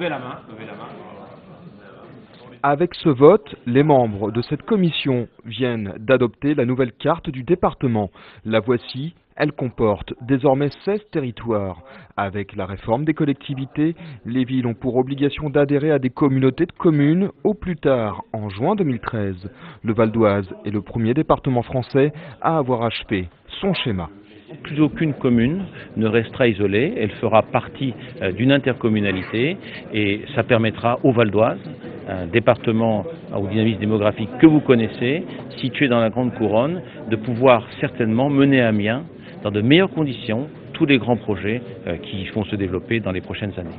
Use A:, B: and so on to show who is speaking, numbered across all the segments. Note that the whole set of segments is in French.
A: Levez la main, levez la main.
B: Avec ce vote, les membres de cette commission viennent d'adopter la nouvelle carte du département. La voici, elle comporte désormais 16 territoires. Avec la réforme des collectivités, les villes ont pour obligation d'adhérer à des communautés de communes au plus tard en juin 2013. Le Val d'Oise est le premier département français à avoir achevé son schéma.
C: Plus aucune commune ne restera isolée, elle fera partie d'une intercommunalité et ça permettra au Val d'Oise, un département au dynamisme démographique que vous connaissez, situé dans la Grande Couronne, de pouvoir certainement mener à bien, dans de meilleures conditions, tous les grands projets qui vont se développer dans les prochaines années.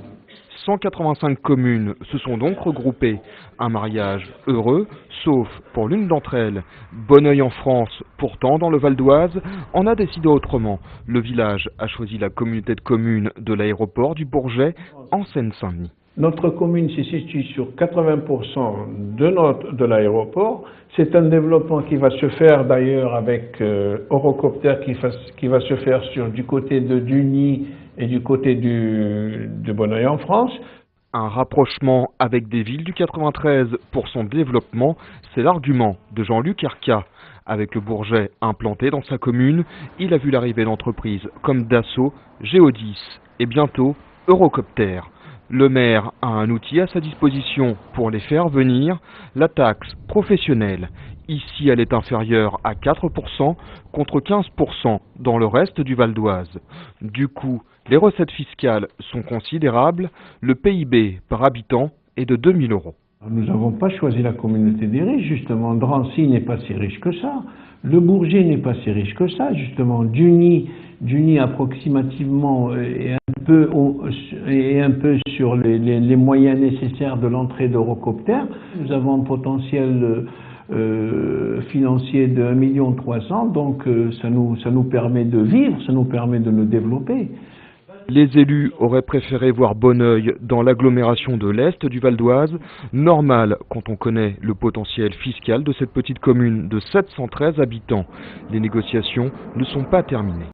B: 185 communes se sont donc regroupées. Un mariage heureux, sauf pour l'une d'entre elles. Bonneuil en France, pourtant dans le Val d'Oise, en a décidé autrement. Le village a choisi la communauté de communes de l'aéroport du Bourget en Seine-Saint-Denis.
D: Notre commune se situe sur 80% de l'aéroport. C'est un développement qui va se faire d'ailleurs avec Eurocopter qui va se faire du côté de Duny et du côté de Bonneuil en France.
B: Un rapprochement avec des villes du 93 pour son développement, c'est l'argument de Jean-Luc Arca. Avec le Bourget implanté dans sa commune, il a vu l'arrivée d'entreprises comme Dassault, Géodis et bientôt Eurocopter. Le maire a un outil à sa disposition pour les faire venir, la taxe professionnelle. Ici, elle est inférieure à 4% contre 15% dans le reste du Val d'Oise. Du coup, les recettes fiscales sont considérables. Le PIB par habitant est de 2 000 €.
D: Nous n'avons pas choisi la communauté des riches, justement. Drancy n'est pas si riche que ça. Le Bourget n'est pas si riche que ça, justement. Duny approximativement est un peu sur les moyens nécessaires de l'entrée d'Eurocopter. Nous avons un potentiel financier de 1,3 million, donc ça nous permet de vivre, ça nous permet de nous développer.
B: Les élus auraient préféré voir Bonneuil dans l'agglomération de l'Est du Val d'Oise, normal quand on connaît le potentiel fiscal de cette petite commune de 713 habitants. Les négociations ne sont pas terminées.